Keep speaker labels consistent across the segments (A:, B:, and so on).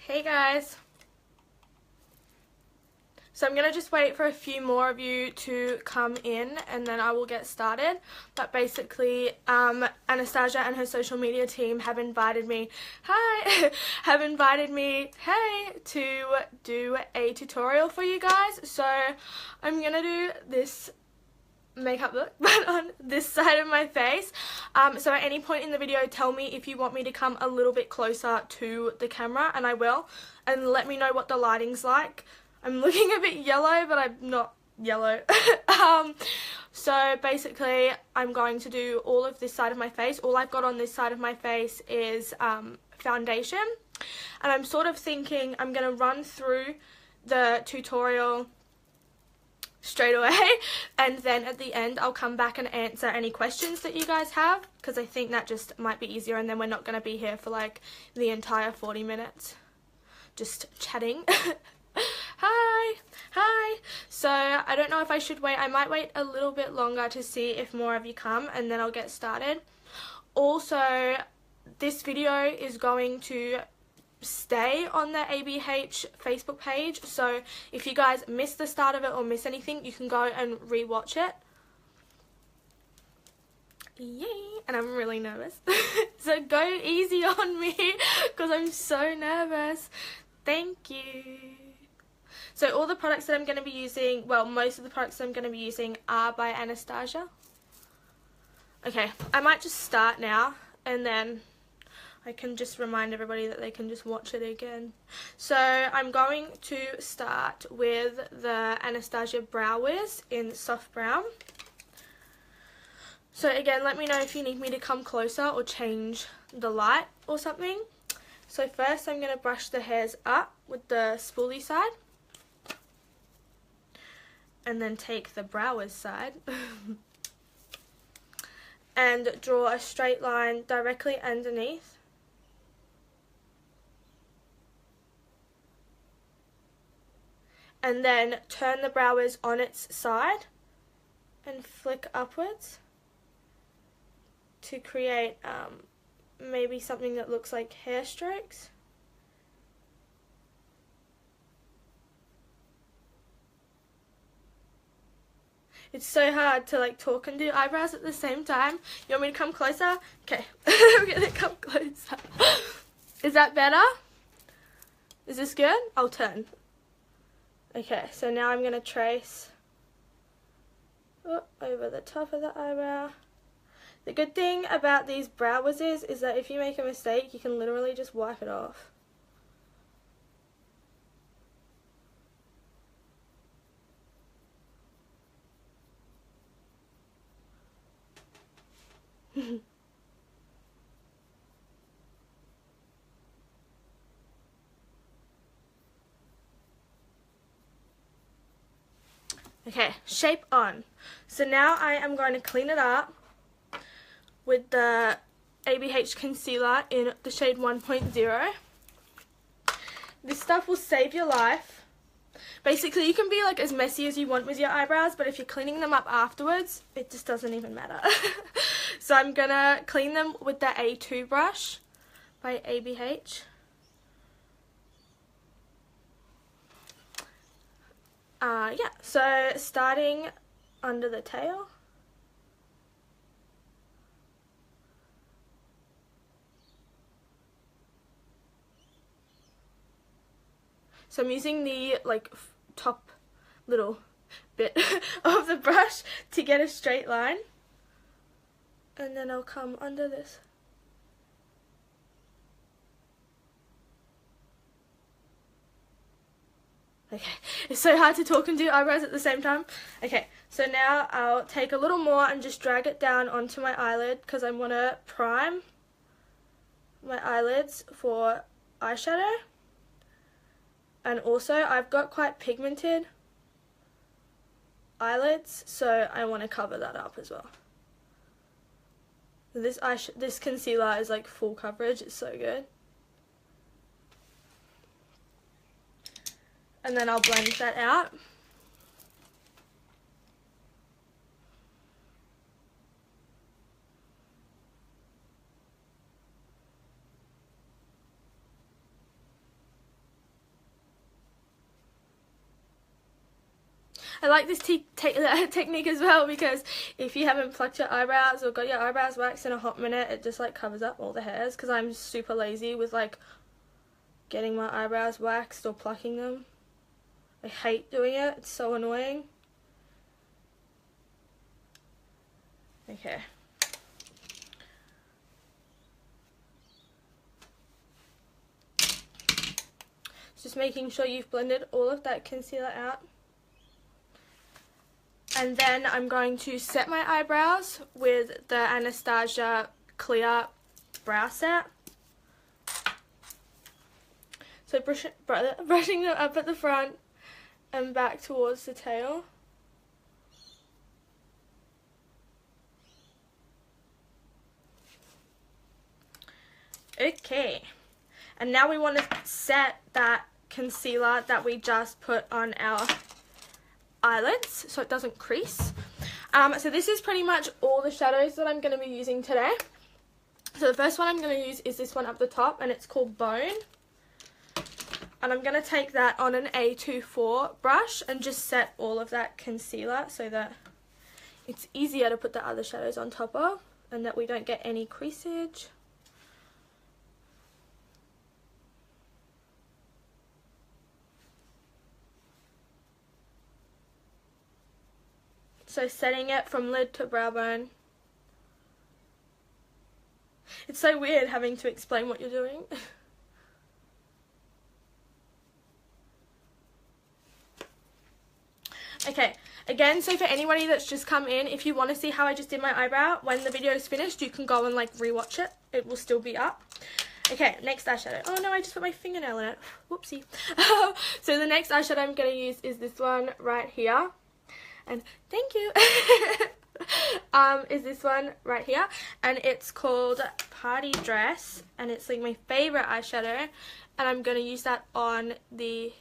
A: Hey guys. So I'm going to just wait for a few more of you to come in and then I will get started. But basically, Anastasia and her social media team have invited me, hey, to do a tutorial for you guys. So I'm going to do this makeup look but on this side of my face. So at any point in the video, tell me if you want me to come a little bit closer to the camera and I will, and let me know what the lighting's like. I'm looking a bit yellow, but I'm not yellow. So basically I'm going to do all of this side of my face. All I've got on this side of my face is foundation, and I'm sort of thinking I'm going to run through the tutorial straight away, and then at the end I'll come back and answer any questions that you guys have, because I think that just might be easier, and then we're not going to be here for like the entire 40 minutes just chatting. Hi. So I don't know if I should wait. I might wait a little bit longer to see if more of you come, and then I'll get started. Also, this video is going to stay on the ABH Facebook page, so if you guys miss the start of it or miss anything, you can go and re-watch it. Yay! And I'm really nervous. So go easy on me because I'm so nervous. Thank you. So all the products that I'm going to be using, well, most of the products that I'm going to be using are by Anastasia. Okay, I might just start now and then I can just remind everybody that they can just watch it again. So I'm going to start with the Anastasia Brow Wiz in Soft Brown. So again, let me know if you need me to come closer or change the light or something. So first I'm going to brush the hairs up with the spoolie side. And then take the Brow Wiz side. And draw a straight line directly underneath. And then turn the Brow Wiz on its side and flick upwards to create maybe something that looks like hair strokes. It's so hard to like talk and do eyebrows at the same time. You want me to come closer? Okay, I'm gonna come closer. Is that better? Is this good? I'll turn. Okay, so now I'm gonna trace over the top of the eyebrow. The good thing about these Brow Wizzes is that if you make a mistake, you can literally just wipe it off. Okay, shape on. So now I am going to clean it up with the ABH concealer in the shade 1.0. This stuff will save your life. Basically, you can be like as messy as you want with your eyebrows, but if you're cleaning them up afterwards, it just doesn't even matter. So I'm gonna clean them with the A2 brush by ABH. Yeah, so starting under the tail. So I'm using the like top little bit of the brush to get a straight line. And then I'll come under this. Okay, it's so hard to talk and do eyebrows at the same time. Okay, so now I'll take a little more and just drag it down onto my eyelid because I want to prime my eyelids for eyeshadow. And also I've got quite pigmented eyelids, so I want to cover that up as well. This concealer is like full coverage, it's so good. And then I'll blend that out. I like this technique as well, because if you haven't plucked your eyebrows or got your eyebrows waxed in a hot minute, it just like covers up all the hairs, because I'm super lazy with like getting my eyebrows waxed or plucking them. I hate doing it, it's so annoying. Okay. Just making sure you've blended all of that concealer out. And then I'm going to set my eyebrows with the Anastasia Clear Brow Set. So brushing them up at the front and back towards the tail. Okay. And now we want to set that concealer that we just put on our eyelids so it doesn't crease. So this is pretty much all the shadows that I'm going to be using today. So the first one I'm going to use is this one up the top, and it's called Bone. And I'm going to take that on an A24 brush and just set all of that concealer so that it's easier to put the other shadows on top of and that we don't get any creasage. So setting it from lid to brow bone. It's so weird having to explain what you're doing. Okay, again, so for anybody that's just come in, if you want to see how I just did my eyebrow, when the video is finished, you can go and like rewatch it. It will still be up. Okay, next eyeshadow. Oh no, I just put my fingernail in it. Whoopsie. So the next eyeshadow I'm going to use is this one right here. And thank you. Is this one right here, and it's called Party Dress, and it's like my favorite eyeshadow, and I'm going to use that on the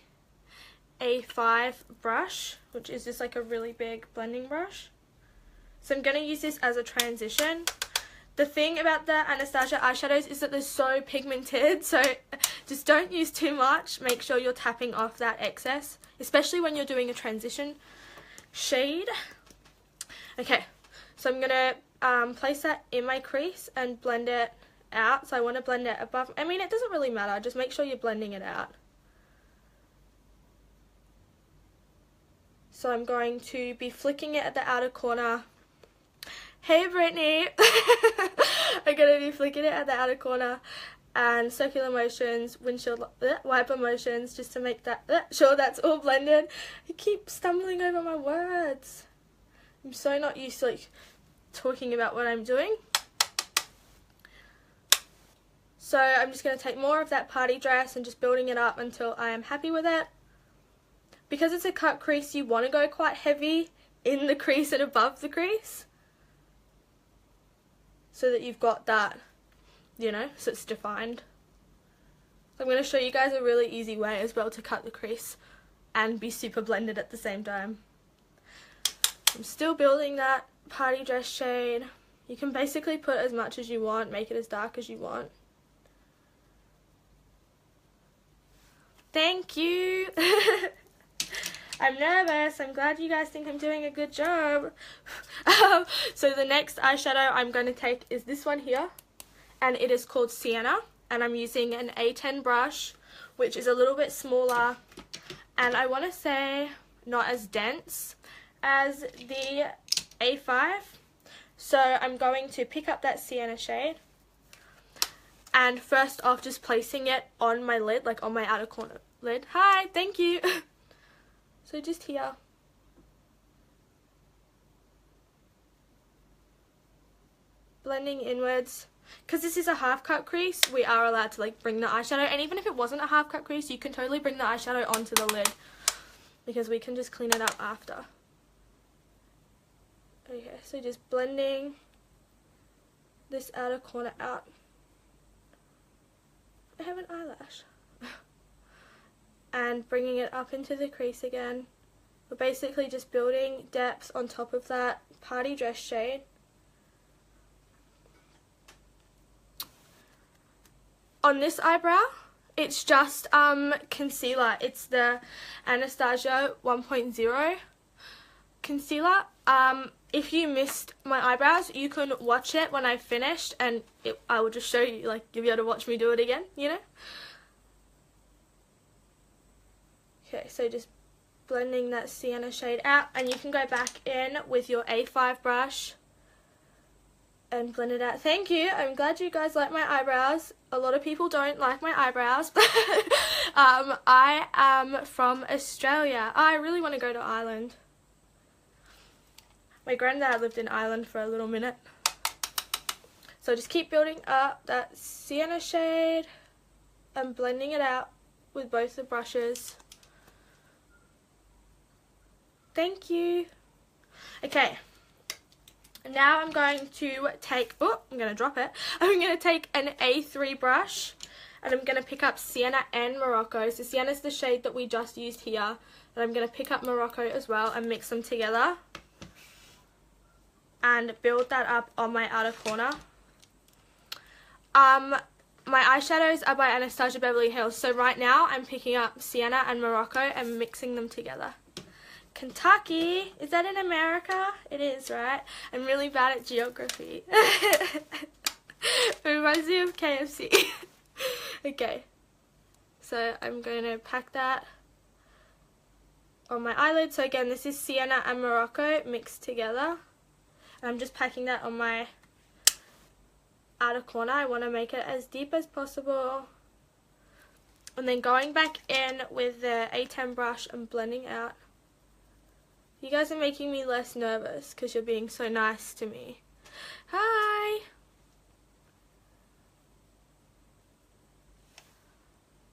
A: A5 brush, which is just like a really big blending brush. So I'm going to use this as a transition. The thing about the Anastasia eyeshadows is that they're so pigmented, so just don't use too much. Make sure you're tapping off that excess, especially when you're doing a transition shade. Okay, so I'm going to place that in my crease and blend it out. So I want to blend it above. I mean, it doesn't really matter. Just make sure you're blending it out. So I'm going to be flicking it at the outer corner. Hey Brittany! I'm going to be flicking it at the outer corner and circular motions, windshield wiper motions, just to make that sure that's all blended. I keep stumbling over my words. I'm so not used to like talking about what I'm doing. So I'm just going to take more of that party dress and just building it up until I am happy with it. Because it's a cut crease, you want to go quite heavy in the crease and above the crease, so that you've got that, you know, so it's defined. I'm going to show you guys a really easy way as well to cut the crease and be super blended at the same time. I'm still building that party dress shade. You can basically put as much as you want, make it as dark as you want. Thank you! I'm nervous. I'm glad you guys think I'm doing a good job. So the next eyeshadow I'm going to take is this one here, and it is called Sienna, and I'm using an A10 brush, which is a little bit smaller, and I want to say not as dense as the A5. So I'm going to pick up that Sienna shade, and first off just placing it on my lid, like on my outer corner lid. Hi, thank you. So just here. Blending inwards. Because this is a half cut crease, we are allowed to like bring the eyeshadow, and even if it wasn't a half cut crease, you can totally bring the eyeshadow onto the lid, because we can just clean it up after. Okay, so just blending this outer corner out. I have an eyelash. And bringing it up into the crease again. We're basically just building depth on top of that party dress shade. On this eyebrow, it's just concealer. It's the Anastasia 1.0 concealer. If you missed my eyebrows, you can watch it when I've finished, and I will just show you, like, you'll be able to watch me do it again, you know? Okay, so just blending that sienna shade out, and you can go back in with your A5 brush and blend it out. Thank you. I'm glad you guys like my eyebrows. A lot of people don't like my eyebrows. I am from Australia. I really want to go to Ireland. My granddad lived in Ireland for a little minute. So just keep building up that sienna shade and blending it out with both the brushes. Thank you. Okay. Now I'm going to take, oh, I'm going to drop it. I'm going to take an A3 brush and I'm going to pick up Sienna and Morocco. So Sienna's the shade that we just used here. And I'm going to pick up Morocco as well and mix them together. And build that up on my outer corner. My eyeshadows are by Anastasia Beverly Hills. So right now I'm picking up Sienna and Morocco and mixing them together. Kentucky, is that in America? It is, right? I'm really bad at geography. It reminds me of KFC. Okay, so I'm going to pack that on my eyelid. So again, this is Sienna and Morocco mixed together. And I'm just packing that on my outer corner. I want to make it as deep as possible. And then going back in with the A10 brush and blending out. You guys are making me less nervous because you're being so nice to me. Hi!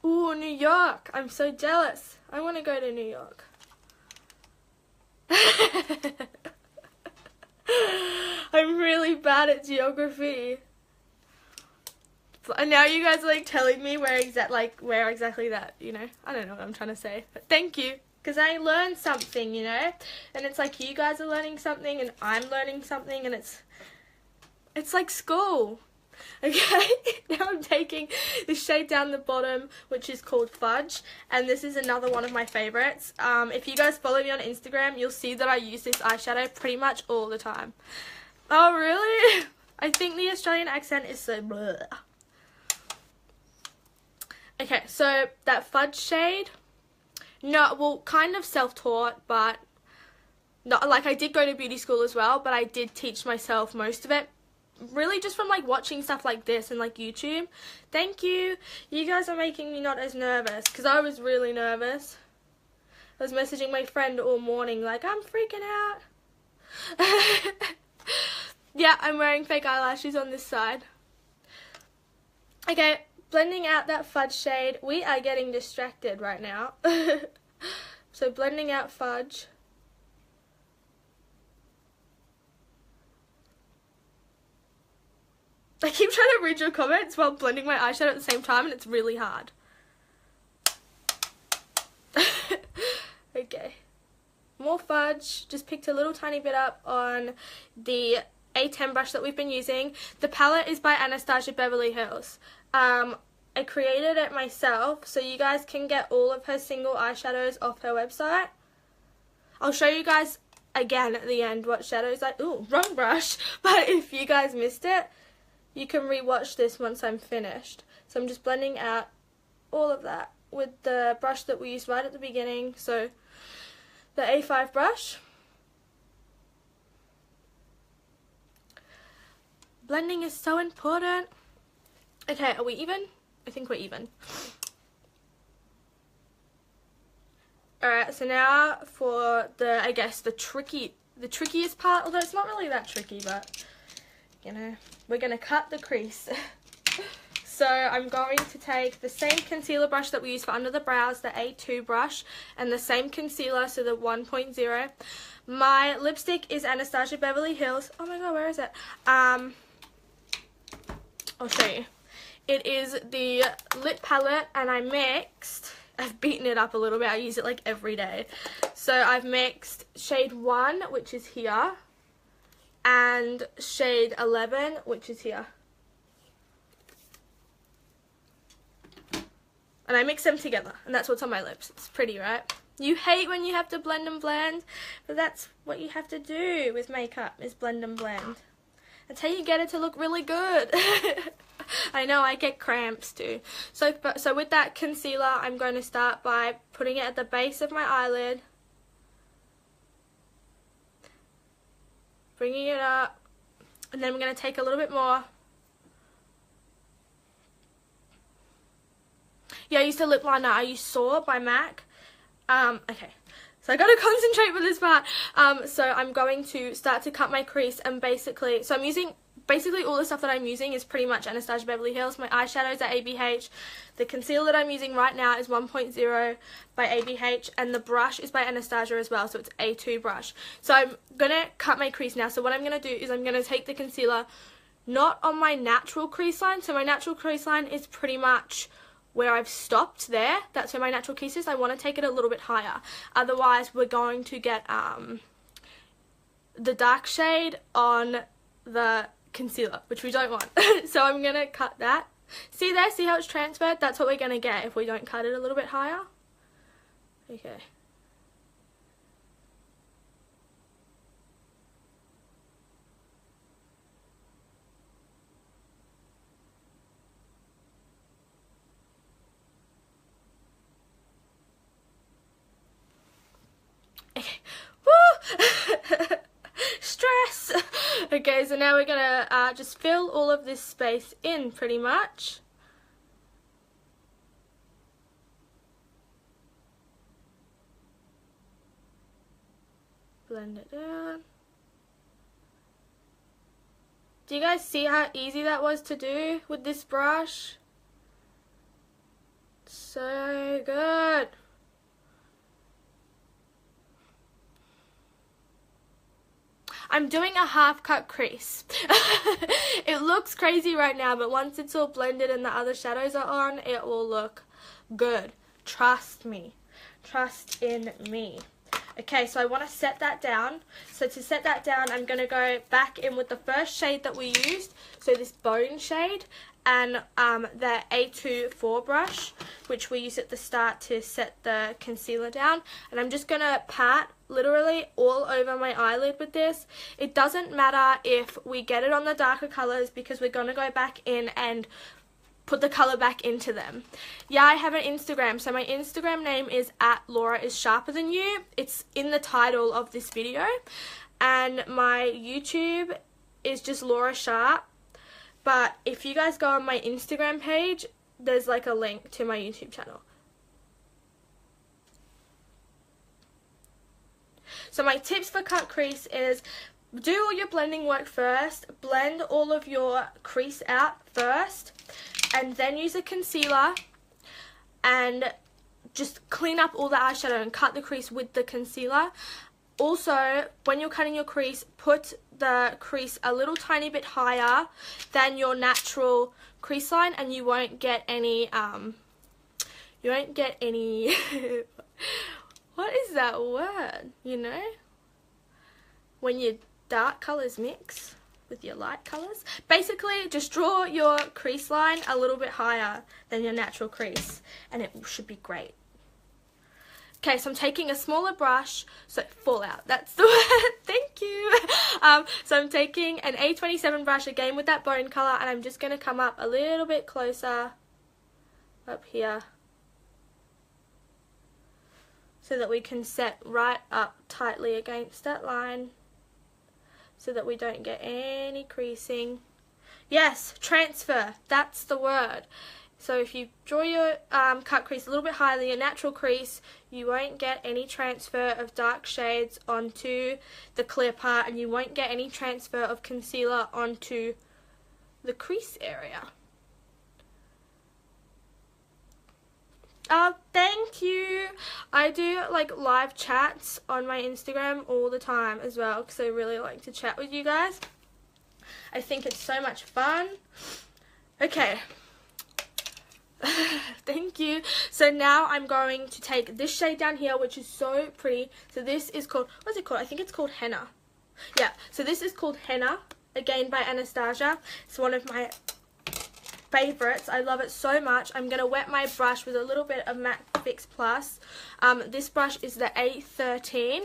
A: Ooh, New York! I'm so jealous. I want to go to New York. I'm really bad at geography. And now you guys are like telling me where exactly that, you know. I don't know what I'm trying to say, but thank you. Because I learned something, you know, and it's like you guys are learning something and I'm learning something, and it's like school. Okay, now I'm taking this shade down the bottom, which is called Fudge, and this is another one of my favorites. If you guys follow me on Instagram, you'll see that I use this eyeshadow pretty much all the time. Oh, really? I think the Australian accent is so bleh. Okay, so that Fudge shade, no, well, kind of self-taught, but not like I did go to beauty school as well, but I did teach myself most of it. Really just from like watching stuff like this and like YouTube. Thank you. You guys are making me not as nervous because I was really nervous. I was messaging my friend all morning like, I'm freaking out. Yeah, I'm wearing fake eyelashes on this side. Okay. Blending out that Fudge shade. We are getting distracted right now. So blending out Fudge. I keep trying to read your comments while blending my eyeshadow at the same time, and it's really hard. Okay. More Fudge. Just picked a little tiny bit up on the A10 brush that we've been using. The palette is by Anastasia Beverly Hills. I created it myself, so you guys can get all of her single eyeshadows off her website. I'll show you guys again at the end what shadows ooh, wrong brush. But if you guys missed it, you can rewatch this once I'm finished. So I'm just blending out all of that with the brush that we used right at the beginning. So the A5 brush. Blending is so important. Okay, are we even? I think we're even. Alright, so now for the, I guess, the trickiest part, although it's not really that tricky, but, you know, we're going to cut the crease. So I'm going to take the same concealer brush that we use for under the brows, the A2 brush, and the same concealer, so the 1.0. My lipstick is Anastasia Beverly Hills. Oh my god, where is it? I'll show you. It is the lip palette, and I've beaten it up a little bit. I use it like every day. So I've mixed shade 1, which is here, and shade 11, which is here. and I mix them together, and that's what's on my lips. It's pretty, right? You hate when you have to blend and blend, but that's what you have to do with makeup, is blend and blend. That's how you get it to look really good. I know, I get cramps too. So with that concealer, I'm going to start by putting it at the base of my eyelid. Bringing it up. And then I'm going to take a little bit more. Yeah, I used a lip liner. I used Soar by MAC. Okay. So I gotta concentrate with this part. So I'm going to start to cut my crease, and basically, so I'm using, basically all the stuff that I'm using is pretty much Anastasia Beverly Hills. My eyeshadows are ABH. The concealer that I'm using right now is 1.0 by ABH, and the brush is by Anastasia as well, so it's A2 brush. So I'm gonna cut my crease now. So what I'm gonna do is I'm gonna take the concealer not on my natural crease line. So my natural crease line is pretty much where I've stopped there. That's where my natural crease is. I want to take it a little bit higher. Otherwise, we're going to get the dark shade on the concealer, which we don't want. So I'm going to cut that. See there? See how it's transferred? That's what we're going to get if we don't cut it a little bit higher. Okay. Stress. Okay, so now we're gonna just fill all of this space in pretty much. Blend it down. Do you guys see how easy that was to do with this brush? So good. I'm doing a half cut crease. It looks crazy right now, but once it's all blended and the other shadows are on, it will look good. Trust me. Trust in me. Okay, so I want to set that down. So to set that down, I'm going to go back in with the first shade that we used. So this bone shade, and the A24 brush, which we use at the start to set the concealer down. And I'm just going to pat literally all over my eyelid with this. It doesn't matter if we get it on the darker colors, because we're going to go back in and put the color back into them. Yeah, I have an Instagram. So my Instagram name is @LauraIsSharperThanYou. It's in the title of this video. And my YouTube is just Laura Sharp. But if you guys go on my Instagram page, there's like a link to my YouTube channel. So my tips for cut crease is do all your blending work first, blend all of your crease out first, and then use a concealer and just clean up all the eyeshadow and cut the crease with the concealer. Also, when you're cutting your crease, put the crease a little tiny bit higher than your natural crease line, and you won't get any, what is that word, you know? When your dark colours mix with your light colours. Basically, just draw your crease line a little bit higher than your natural crease, and it should be great. Okay, so I'm taking a smaller brush, so fallout, that's the word, thank you. So I'm taking an A27 brush again with that bone colour, and I'm just going to come up a little bit closer up here so that we can set right up tightly against that line so that we don't get any creasing. Yes, transfer, that's the word. So if you draw your cut crease a little bit higher than your natural crease, you won't get any transfer of dark shades onto the clear part, and you won't get any transfer of concealer onto the crease area. Thank you. I do like live chats on my Instagram all the time as well, because I really like to chat with you guys. I think it's so much fun. Okay. Thank you. So now I'm going to take this shade down here, which is so pretty. So this is called, what is it called? I think it's called Henna. Yeah, so this is called Henna, again by Anastasia. It's one of my favorites. I love it so much. I'm going to wet my brush with a little bit of MAC Fix Plus. This brush is the A13.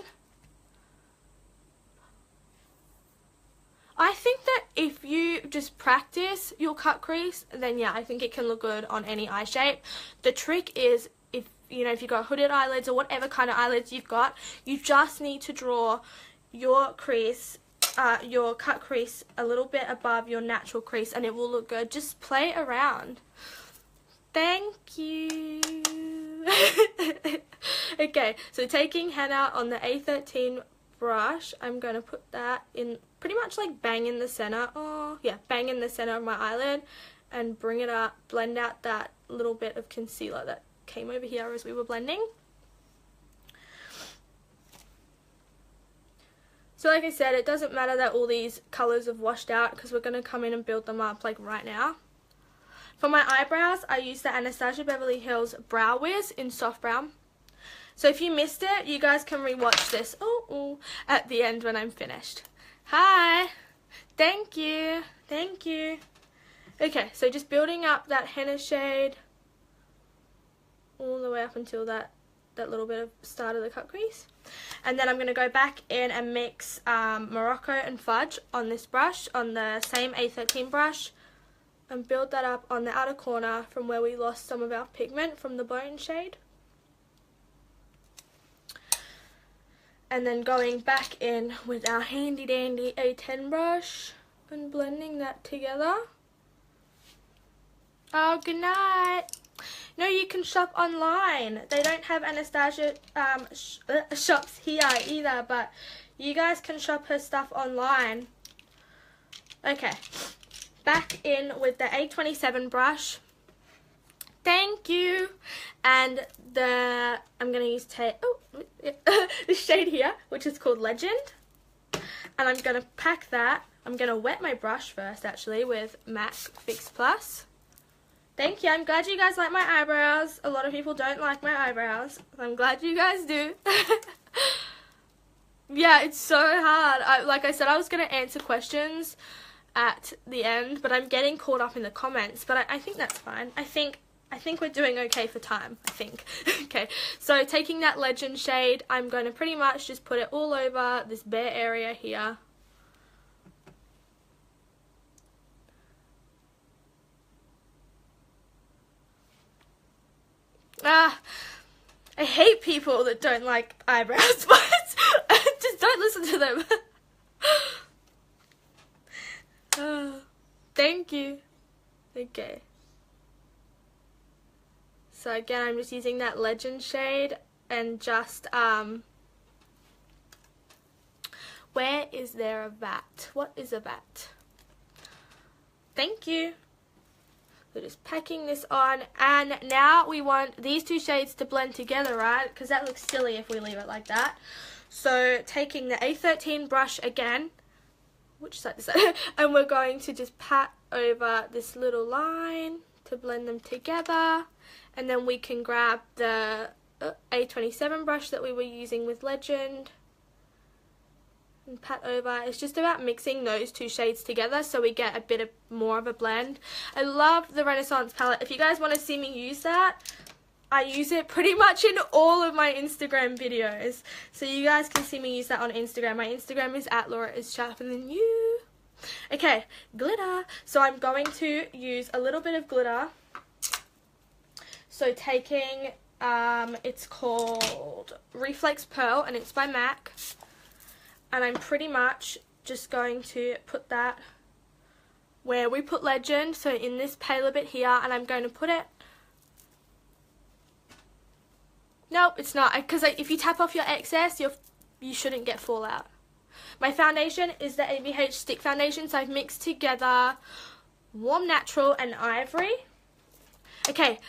A: I think that if you just practice your cut crease, then yeah, I think it can look good on any eye shape. The trick is, if you've got hooded eyelids or whatever kind of eyelids you've got, you just need to draw your crease, your cut crease a little bit above your natural crease and it will look good. Just play around. Thank you. Okay, so taking henna on the A13 brush, I'm going to put that in pretty much like bang in the center. Oh yeah, bang in the center of my eyelid and bring it up, blend out that little bit of concealer that came over here as we were blending. So like I said, it doesn't matter that all these colours have washed out because we're going to come in and build them up like right now. For my eyebrows, I use the Anastasia Beverly Hills Brow Wiz in soft brown. So if you missed it, you guys can rewatch this at the end when I'm finished. Hi! Thank you! Thank you! Okay, so just building up that henna shade all the way up until that little bit of start of the cut crease. And then I'm going to go back in and mix Morocco and Fudge on this brush, on the same A13 brush, and build that up on the outer corner from where we lost some of our pigment from the bone shade. And then going back in with our handy dandy A10 brush and blending that together. Oh, good night. No, you can shop online. They don't have Anastasia shops here either, but you guys can shop her stuff online. Okay, back in with the A27 brush. Thank you. And I'm going to use this shade here, which is called Legend. And I'm going to pack that. I'm going to wet my brush first, actually, with MAC Fix Plus. Thank you. I'm glad you guys like my eyebrows. A lot of people don't like my eyebrows. I'm glad you guys do. Yeah, it's so hard. Like I said, I was going to answer questions at the end, but I'm getting caught up in the comments. But I think that's fine. I think we're doing okay for time, I think. Okay, so taking that Legend shade, I'm going to pretty much just put it all over this bare area here. I hate people that don't like eyebrow spots. Just don't listen to them. Thank you. Okay. So again, I'm just using that Legend shade and just, where is there a vat? What is a vat? Thank you. So just packing this on, and now we want these two shades to blend together, right? Because that looks silly if we leave it like that. So taking the A13 brush again, which side is that? And we're going to just pat over this little line to blend them together. And then we can grab the A27 brush that we were using with Legend and pat over. It's just about mixing those two shades together so we get a bit more of a blend. I love the Renaissance palette. If you guys want to see me use that, I use it pretty much in all of my Instagram videos. So you guys can see me use that on Instagram. My Instagram is @LauraIsSharperThanYou. Okay, glitter. So I'm going to use a little bit of glitter. So taking, it's called Reflex Pearl and it's by MAC. And I'm pretty much just going to put that where we put Legend, so in this paler bit here, and I'm going to put it, nope, it's not, because if you tap off your excess, you shouldn't get fallout. My foundation is the ABH Stick Foundation, so I've mixed together Warm Natural and Ivory. Okay,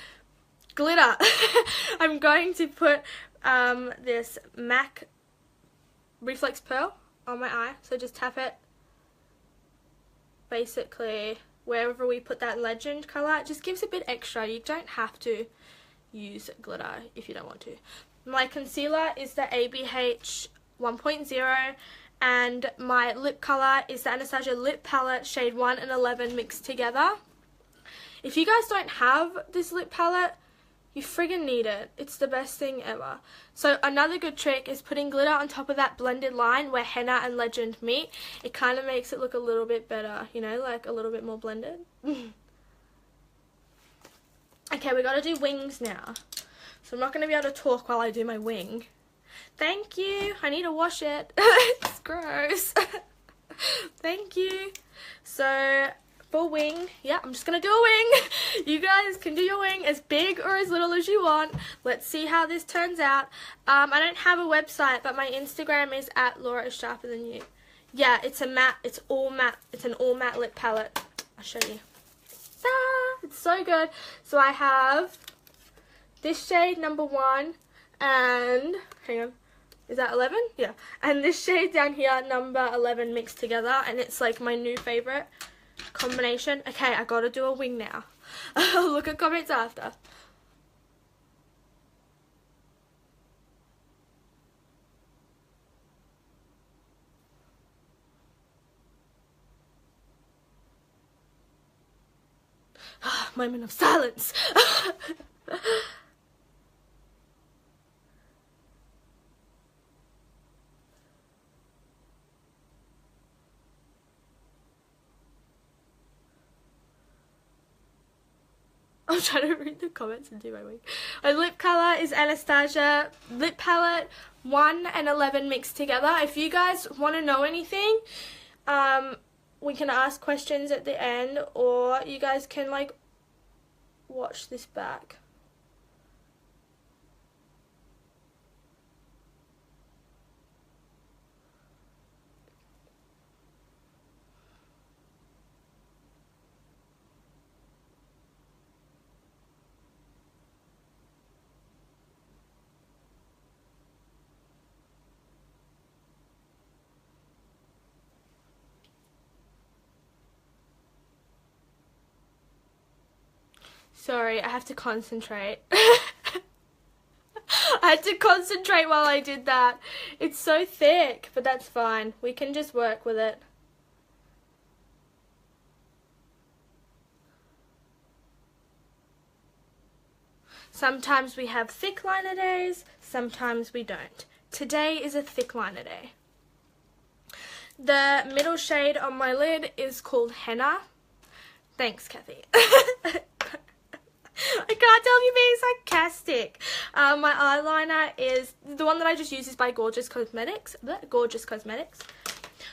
A: glitter. I'm going to put this MAC Reflex Pearl on my eye, so just tap it basically wherever we put that Legend colour. It just gives a bit extra. You don't have to use glitter if you don't want to. My concealer is the ABH 1.0 and my lip colour is the Anastasia Lip Palette shade 1 and 11 mixed together. If you guys don't have this lip palette, you friggin' need it. It's the best thing ever. So another good trick is putting glitter on top of that blended line where henna and legend meet. It kind of makes it look a little bit better, you know, like a little bit more blended. Okay, we gotta do wings now. So I'm not gonna be able to talk while I do my wing. Thank you. I need to wash it. It's gross. Thank you. So for wing, yeah, I'm just gonna do a wing. You guys can do your wing as big or as little as you want. Let's see how this turns out. I don't have a website, but my Instagram is @LauraIsSharperThanYou. Yeah, it's a matte, it's all matte, it's an all matte lip palette. I'll show you. Ah, it's so good. So I have this shade number 1 and, hang on, is that 11? Yeah. And this shade down here, number 11, mixed together, and it's like my new favorite combination. Okay, I gotta do a wing now. I'll look at comments after. Moment of silence. I'm trying to read the comments and do my wing. My lip colour is Anastasia Lip Palette 1 and 11 mixed together. If you guys want to know anything, we can ask questions at the end, or you guys can like watch this back. Sorry, I have to concentrate. I had to concentrate while I did that. It's so thick, but that's fine. We can just work with it. Sometimes we have thick liner days, sometimes we don't. Today is a thick liner day. The middle shade on my lid is called Henna. Thanks, Kathy. I can't tell if you're being sarcastic. My eyeliner is, the one that I just use is by Gorgeous Cosmetics.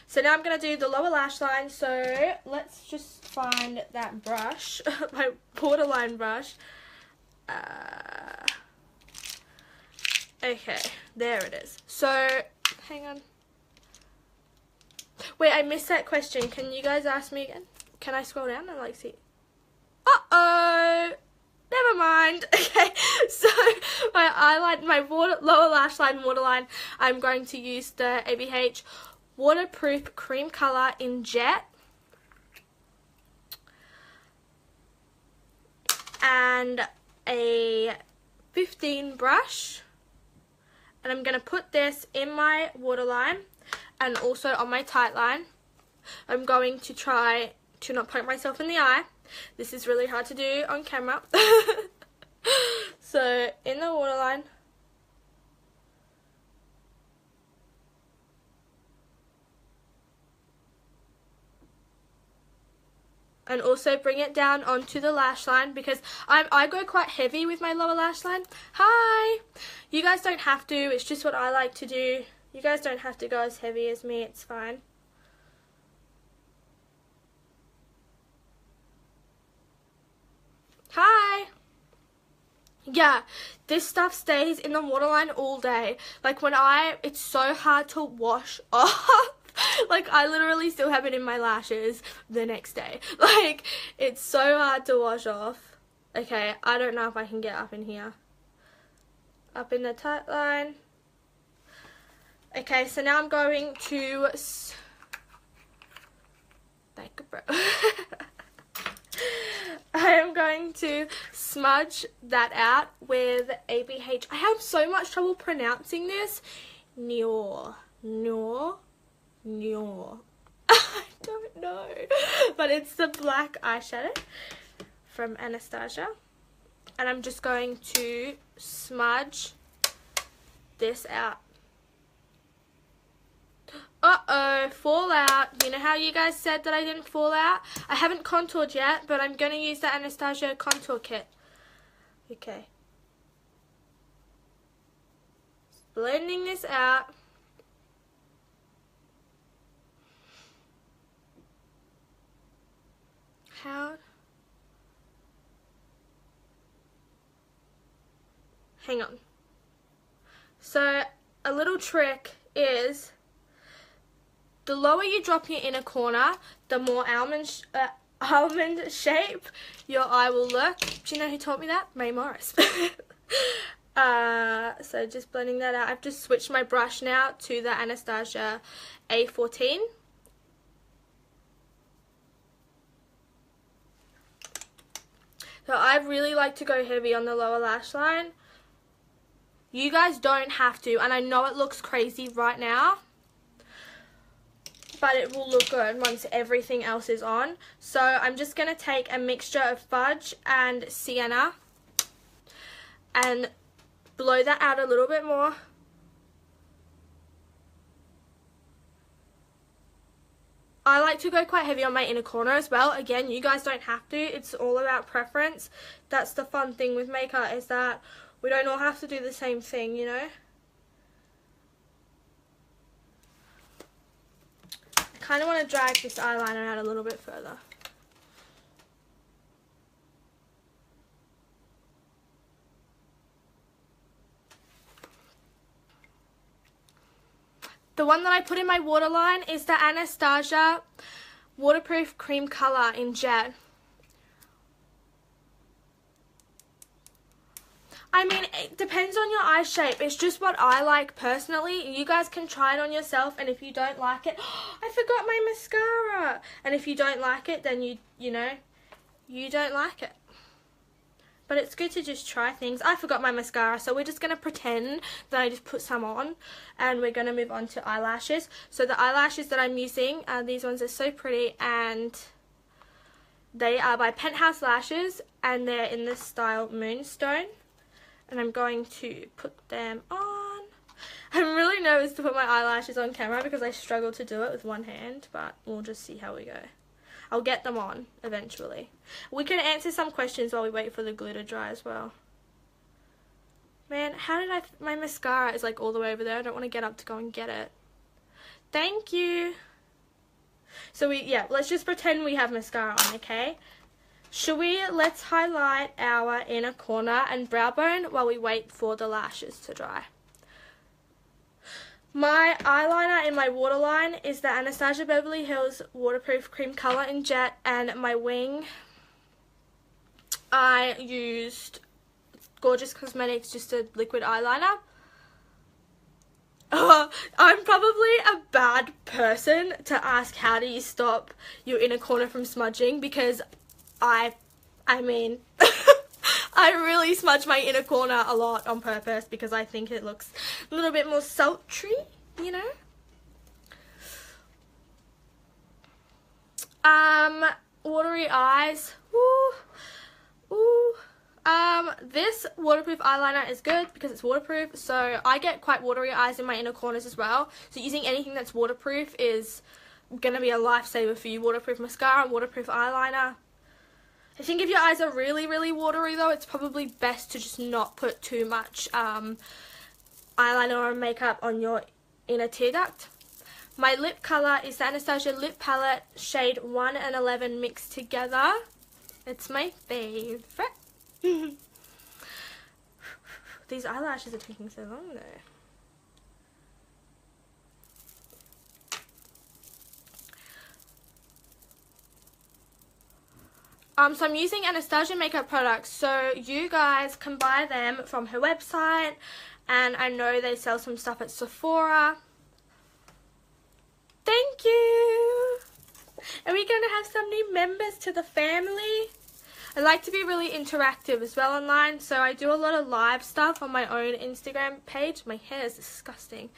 A: So now I'm going to do the lower lash line. So let's just find that brush, my borderline brush. Okay, there it is. So, hang on. Wait, I missed that question. Can you guys ask me again? Can I scroll down and like see? Uh-oh! Never mind. Okay, so my eyeliner, my lower lash line waterline, I'm going to use the ABH Waterproof Cream Color in Jet. And a 15 brush. And I'm going to put this in my waterline and also on my tight line. I'm going to try to not poke myself in the eye. This is really hard to do on camera. So in the waterline. And also bring it down onto the lash line, because I go quite heavy with my lower lash line. Hi! You guys don't have to, it's just what I like to do. You guys don't have to go as heavy as me, it's fine. Hi! Yeah, this stuff stays in the waterline all day. Like it's so hard to wash off. Like I literally still have it in my lashes the next day. Like it's so hard to wash off. Okay, I don't know if I can get up in here. Up in the tight line. Okay, so now I'm going to... Thank you, bro. I am going to smudge that out with ABH. I have so much trouble pronouncing this. Nior. I don't know. But it's the black eyeshadow from Anastasia. And I'm just going to smudge this out. Uh-oh, fallout. You know how you guys said that I didn't fall out? I haven't contoured yet, but I'm going to use the Anastasia contour kit. Okay. Blending this out. Hang on. So a little trick is the lower you drop your inner corner, the more almond shape your eye will look. Do you know who taught me that? May Morris. So just blending that out. I've just switched my brush now to the Anastasia A14. So I really like to go heavy on the lower lash line. You guys don't have to, and I know it looks crazy right now, but it will look good once everything else is on. So I'm just going to take a mixture of fudge and sienna and blow that out a little bit more. I like to go quite heavy on my inner corner as well. Again, you guys don't have to. It's all about preference. That's the fun thing with makeup, is that we don't all have to do the same thing, you know. I kind of want to drag this eyeliner out a little bit further. The one that I put in my waterline is the Anastasia Waterproof Cream Color in Jet. I mean, it depends on your eye shape. It's just what I like personally. You guys can try it on yourself, and if you don't like it, oh, I forgot my mascara. And if you don't like it, then you know, you don't like it. But it's good to just try things. I forgot my mascara, so we're just going to pretend that I just put some on. And we're going to move on to eyelashes. So the eyelashes that I'm using, these ones are so pretty. And they are by Penthouse Lashes. And they're in the style Moonstone. And I'm going to put them on. I'm really nervous to put my eyelashes on camera because I struggle to do it with one hand. But we'll just see how we go. I'll get them on eventually. We can answer some questions while we wait for the glue to dry as well. Man, how did my mascara is like all the way over there. I don't want to get up to go and get it. Thank you. So let's just pretend we have mascara on, okay? Let's highlight our inner corner and brow bone while we wait for the lashes to dry. My eyeliner in my waterline is the Anastasia Beverly Hills Waterproof Cream Color in Jet, and my wing, I used Gorgeous Cosmetics, just a liquid eyeliner. I'm probably a bad person to ask how do you stop your inner corner from smudging, because I mean... I really smudge my inner corner a lot on purpose because I think it looks a little bit more sultry, you know. Watery eyes. This waterproof eyeliner is good because it's waterproof, so I get quite watery eyes in my inner corners as well. So using anything that's waterproof is going to be a lifesaver for you. Waterproof mascara, waterproof eyeliner. I think if your eyes are really, really watery though, it's probably best to just not put too much eyeliner or makeup on your inner tear duct. My lip colour is the Anastasia Lip Palette shade 1 and 11 mixed together. It's my favourite. These eyelashes are taking so long though. So I'm using Anastasia makeup products, so you guys can buy them from her website, and I know they sell some stuff at Sephora. Thank you! Are we going to have some new members to the family? I like to be really interactive as well online, so I do a lot of live stuff on my own Instagram page. My hair is disgusting.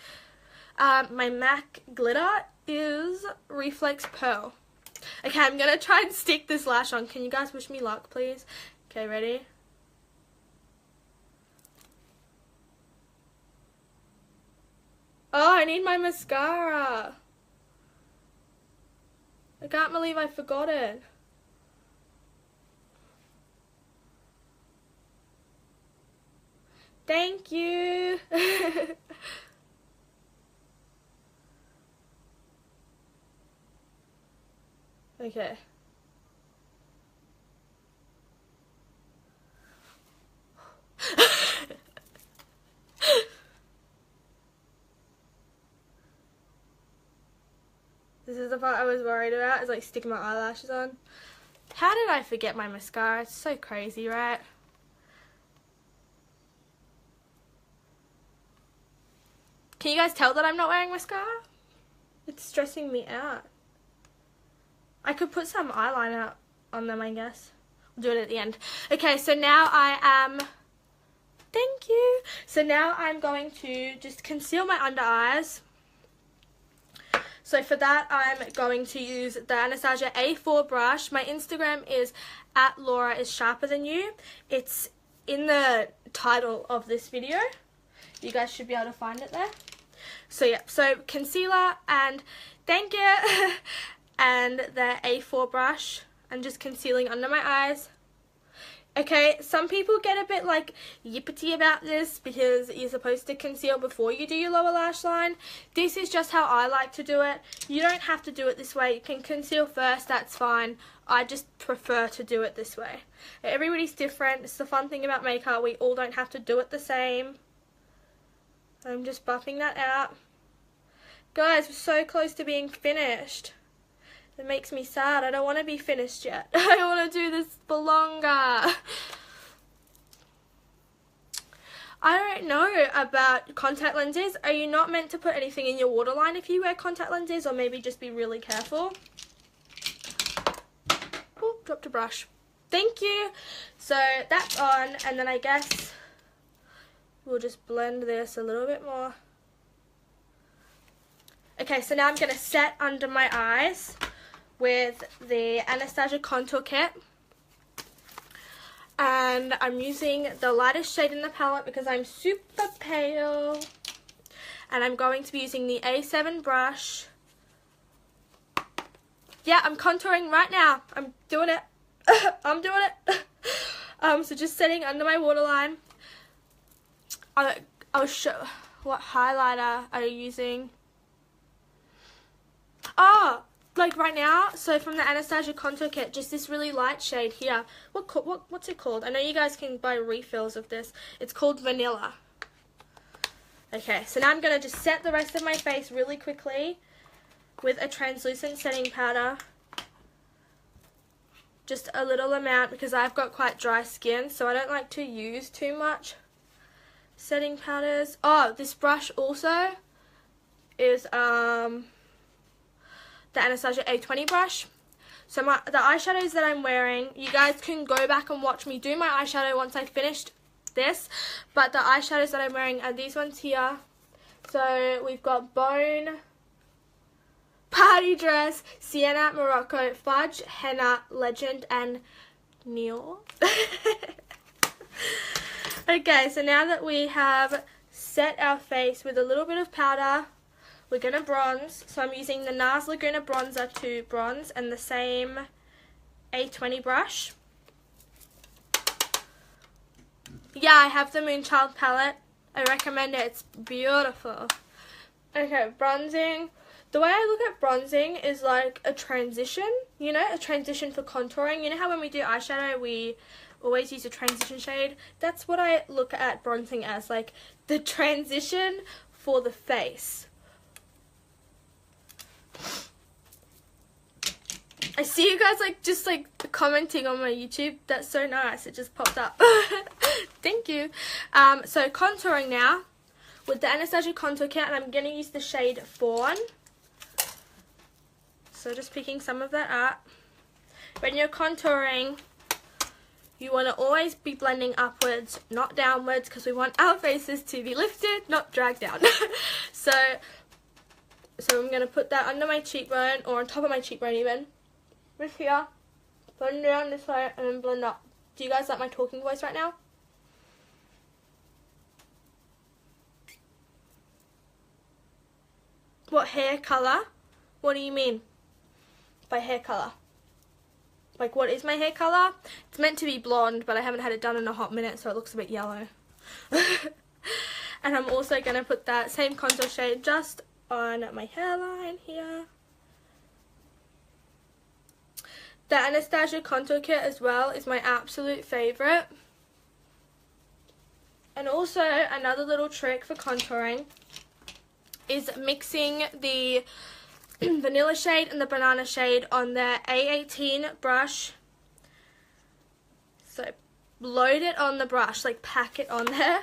A: My MAC glitter is Reflex Pearl. Okay, I'm gonna try and stick this lash on. Can you guys wish me luck, please? Okay, ready? Oh, I need my mascara. I can't believe I forgot it. Thank you. Okay. This is the part I was worried about, is like sticking my eyelashes on. How did I forget my mascara? It's so crazy, right? Can you guys tell that I'm not wearing mascara? It's stressing me out. I could put some eyeliner on them, I guess. I'll do it at the end. Okay, so now I am... Thank you. So now I'm going to just conceal my under eyes. So for that, I'm going to use the Anastasia A4 brush. My Instagram is @LauraIsSharperThanYou. It's in the title of this video. You guys should be able to find it there. So yeah, so concealer and thank you, and the A4 brush. I'm just concealing under my eyes. Okay, some people get a bit like yippity about this because you're supposed to conceal before you do your lower lash line. This is just how I like to do it. You don't have to do it this way. You can conceal first, that's fine. I just prefer to do it this way. Everybody's different. It's the fun thing about makeup. We all don't have to do it the same. I'm just buffing that out. Guys, we're so close to being finished. It makes me sad. I don't want to be finished yet. I want to do this for longer. I don't know about contact lenses. Are you not meant to put anything in your waterline if you wear contact lenses, or maybe just be really careful? Oh, dropped a brush. Thank you. So that's on, and then I guess we'll just blend this a little bit more. Okay, so now I'm going to set under my eyes with the Anastasia Contour Kit, and I'm using the lightest shade in the palette because I'm super pale, and I'm going to be using the A7 brush. Yeah, I'm contouring right now. I'm doing it. I'm doing it. So just setting under my waterline. I'll show. What highlighter are you using? Oh, like right now, so from the Anastasia Contour Kit, just this really light shade here. What's it called? I know you guys can buy refills of this. It's called Vanilla. Okay, so now I'm going to just set the rest of my face really quickly with a translucent setting powder. Just a little amount because I've got quite dry skin, so I don't like to use too much setting powders. Oh, this brush also is the Anastasia A20 brush. So the eyeshadows that I'm wearing, you guys can go back and watch me do my eyeshadow once I finished this, but the eyeshadows that I'm wearing are these ones here. So we've got Bone, Party Dress, Sienna, Morocco, Fudge, Henna, Legend, and Neil. Okay, so now that we have set our face with a little bit of powder, we're going to bronze. So I'm using the NARS Laguna Bronzer to bronze and the same A20 brush. Yeah, I have the Moonchild palette. I recommend it. It's beautiful. Okay, bronzing. The way I look at bronzing is like a transition, you know, a transition for contouring. You know how when we do eyeshadow, we always use a transition shade? That's what I look at bronzing as, like the transition for the face. I see you guys just commenting on my YouTube. That's so nice. It just popped up. Thank you. So contouring now with the Anastasia Contour Kit, and I'm going to use the shade Fawn. So just picking some of that up. When you're contouring, you want to always be blending upwards, not downwards, because we want our faces to be lifted, not dragged down. So I'm going to put that under my cheekbone, or on top of my cheekbone even. this here, blend down this way, and then blend up. Do you guys like my talking voice right now? What hair colour? What do you mean by hair colour? Like, what is my hair colour? It's meant to be blonde, but I haven't had it done in a hot minute, so it looks a bit yellow. And I'm also going to put that same contour shade just on my hairline here. The Anastasia contour kit as well is my absolute favourite. And also, another little trick for contouring is mixing the vanilla shade and the banana shade on the A18 brush. So load it on the brush, like pack it on there,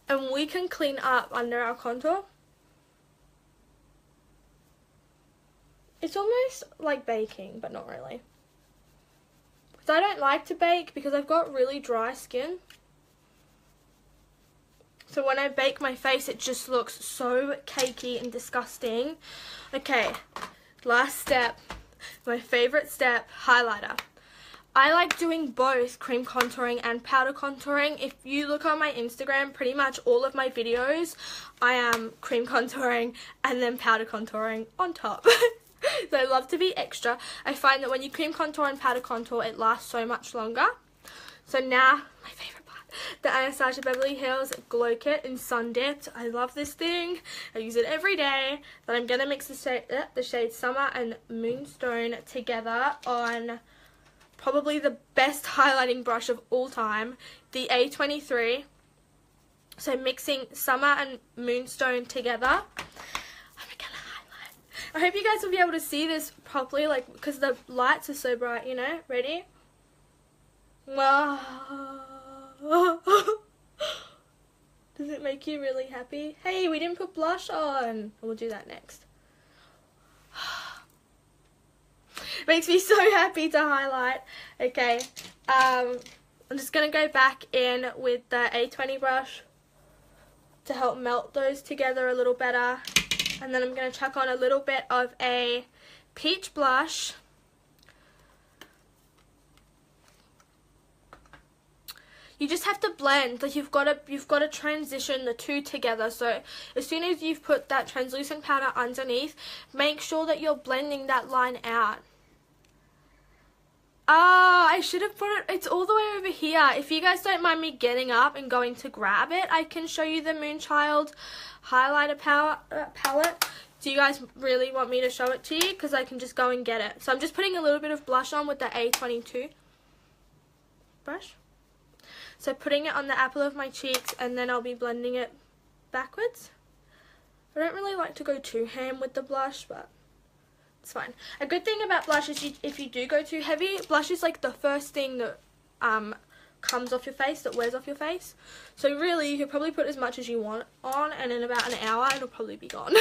A: and we can clean up under our contour. It's almost like baking, but not really. Because I don't like to bake because I've got really dry skin. So when I bake my face, it just looks so cakey and disgusting. Okay, last step. My favourite step, highlighter. I like doing both cream contouring and powder contouring. If you look on my Instagram, pretty much all of my videos, I am cream contouring and then powder contouring on top. So I love to be extra. I find that when you cream contour and powder contour, it lasts so much longer. So now, my favourite part, the Anastasia Beverly Hills Glow Kit in Sun Dipped. I love this thing. I use it every day. But I'm going to mix the shades Summer and Moonstone together on probably the best highlighting brush of all time, the A23. So mixing Summer and Moonstone together. I hope you guys will be able to see this properly, like, because the lights are so bright, you know. Ready? Does it make you really happy? Hey, we didn't put blush on. We'll do that next. Makes me so happy to highlight. Okay, I'm just going to go back in with the A20 brush to help melt those together a little better. And then I'm going to chuck on a little bit of a peach blush. You just have to blend. Like you've got to transition the two together. So as soon as you've put that translucent powder underneath, make sure that you're blending that line out. Oh, I should have put it, it's all the way over here. If you guys don't mind me getting up and going to grab it, I can show you the Moonchild highlighter palette. Do you guys really want me to show it to you? Because I can just go and get it. So I'm just putting a little bit of blush on with the A22 brush. So putting it on the apple of my cheeks, and then I'll be blending it backwards. I don't really like to go too ham with the blush, but it's fine. A good thing about blush is if you do go too heavy, blush is like the first thing that comes off your face, that wears off your face. So really, you could probably put as much as you want on, and in about an hour, it'll probably be gone.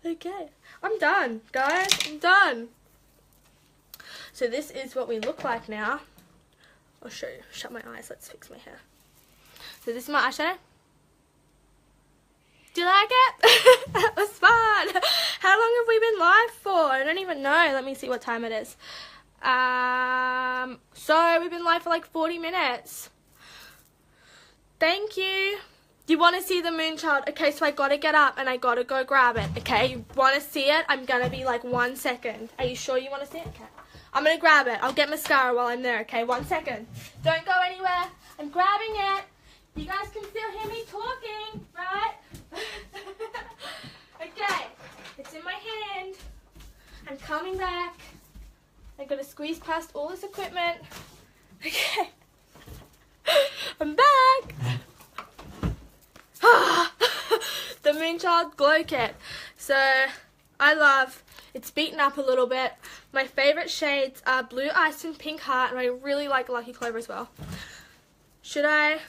A: Okay, I'm done, guys. I'm done. So this is what we look like now. I'll show you. Shut my eyes. Let's fix my hair. So this is my eyeshadow. Do you like it? That was fun. How long have we been live for? I don't even know. Let me see what time it is. So we've been live for like 40 minutes. Thank you. Do you want to see the Moonchild? Okay, so I gotta get up and I gotta go grab it. Okay, you want to see it? I'm gonna be like 1 second. Are you sure you want to see it? Okay. I'm gonna grab it. I'll get mascara while I'm there. Okay, 1 second. Don't go anywhere. I'm grabbing it. You guys can still hear me talking, right? Okay, it's in my hand. I'm coming back. I'm gonna squeeze past all this equipment. Okay, I'm back. The Moonchild Glow Kit. So I love, it's beaten up a little bit. My favourite shades are Blue Ice and Pink Heart, and I really like Lucky Clover as well. Should I?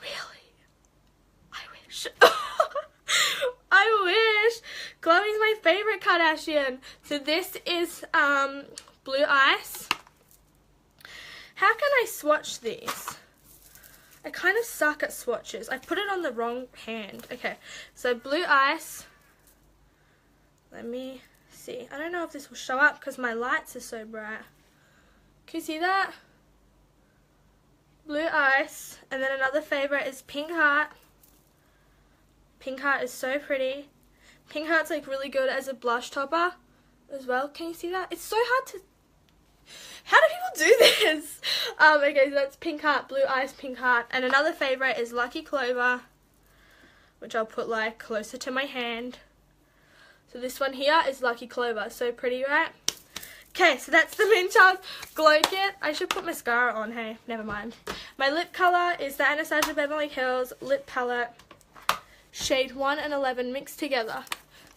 A: Really? I wish. I wish. Chloe's my favourite Kardashian. So this is Blue Ice. How can I swatch these? I kind of suck at swatches. I put it on the wrong hand. Okay, so Blue Ice. Let me see. I don't know if this will show up because my lights are so bright. Can you see that? Blue Ice. And then another favorite is Pink Heart. Pink Heart is so pretty. Pink Heart's like really good as a blush topper as well. Can you see that? It's so hard to... How do people do this? Okay, so that's Pink Heart, Blue Ice, Pink Heart. And another favorite is Lucky Clover, which I'll put like closer to my hand. So this one here is Lucky Clover. So pretty, right? Okay, so that's the Mint Charms Glow Kit. I should put mascara on, hey, never mind. My lip colour is the Anastasia Beverly Hills Lip Palette, shade 1 and 11 mixed together.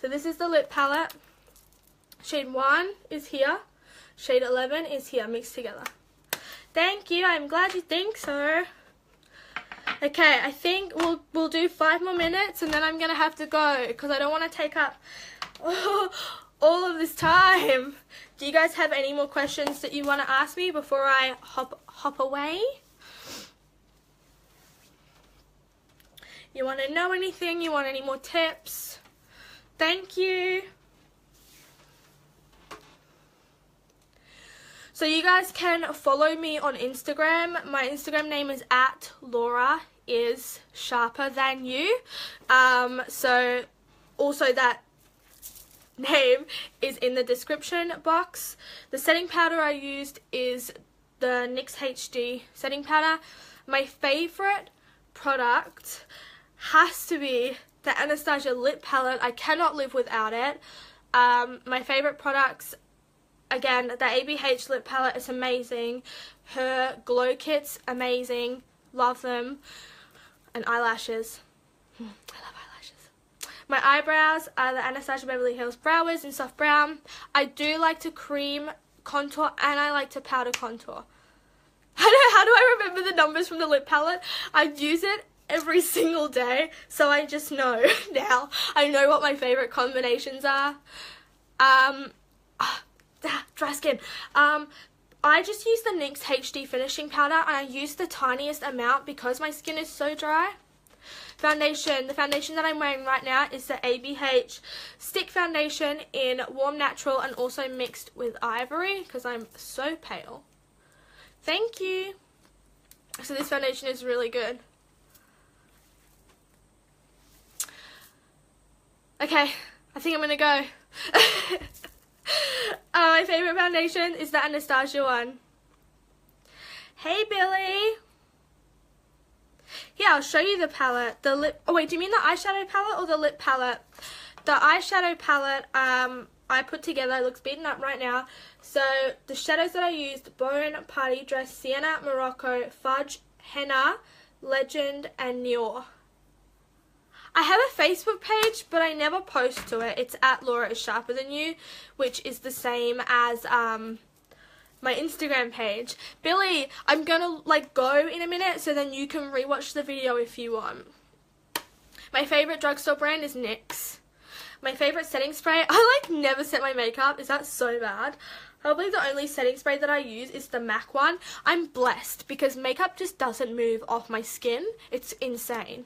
A: So this is the lip palette. Shade 1 is here. Shade 11 is here, mixed together. Thank you, I'm glad you think so. Okay, I think we'll do 5 more minutes and then I'm going to have to go because I don't want to take up all of this time. Do you guys have any more questions that you want to ask me before I hop away? You want to know anything? You want any more tips? Thank you. So you guys can follow me on Instagram. My Instagram name is @LauraIsSharperThanYou. So also that name is in the description box. The setting powder I used is the NYX HD setting powder. My favorite product has to be the Anastasia lip palette. I cannot live without it. My favorite products, again, the ABH lip palette is amazing. Her glow kit's amazing. Love them. And eyelashes. I love eyelashes. My eyebrows are the Anastasia Beverly Hills Brow Wiz in soft brown. I do like to cream contour and I like to powder contour. How do I remember the numbers from the lip palette? I use it every single day, so I just know now. I know what my favorite combinations are. Dry skin. I just use the NYX HD finishing powder and I use the tiniest amount because my skin is so dry. Foundation. The foundation that I'm wearing right now is the ABH stick foundation in warm natural and also mixed with ivory because I'm so pale. Thank you. So this foundation is really good. Okay, I think I'm gonna go. My favorite foundation is the Anastasia one. Hey Billy. Here, I'll show you the palette. The lip. Oh wait, do you mean the eyeshadow palette or the lip palette? The eyeshadow palette I put together. It looks beaten up right now. So the shadows that I used: Bone, Party Dress, Sienna, Morocco, Fudge, Henna, Legend, and Nior. I have a Facebook page, but I never post to it. It's @LauraIsSharperThanYou, which is the same as my Instagram page. Billy, I'm gonna go in a minute, so then you can rewatch the video if you want. My favorite drugstore brand is NYX. My favorite setting spray. I never set my makeup. Is that so bad? Probably the only setting spray that I use is the MAC one. I'm blessed because makeup just doesn't move off my skin. It's insane.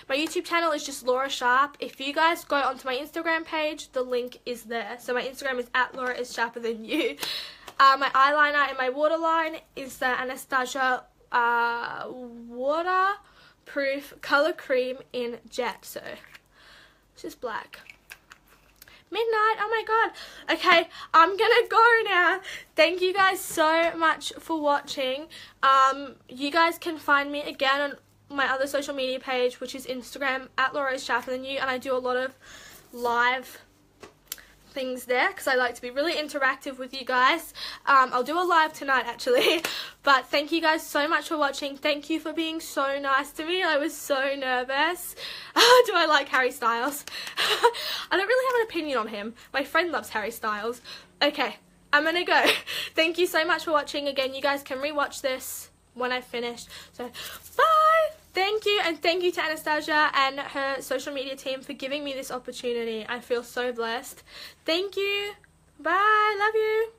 A: My YouTube channel is just Laura Sharp. If you guys go onto my Instagram page, the link is there. So my Instagram is @LauraIsSharperThanYou. My eyeliner and my waterline is the Anastasia Waterproof Color Cream in Jet. So it's just black. Midnight, oh my god. Okay, I'm gonna go now. Thank you guys so much for watching. You guys can find me again on my other social media page, which is Instagram @LauraIsSharperThanYou, and I do a lot of live things there because I like to be really interactive with you guys. I'll do a live tonight actually. But thank you guys so much for watching. Thank you for being so nice to me. I was so nervous. Do I like Harry Styles? I don't really have an opinion on him. My friend loves Harry Styles. Okay, I'm gonna go. Thank you so much for watching. Again, you guys can rewatch this when I've finished. So bye. Thank you, and thank you to Anastasia and her social media team for giving me this opportunity. I feel so blessed. Thank you. Bye. Love you.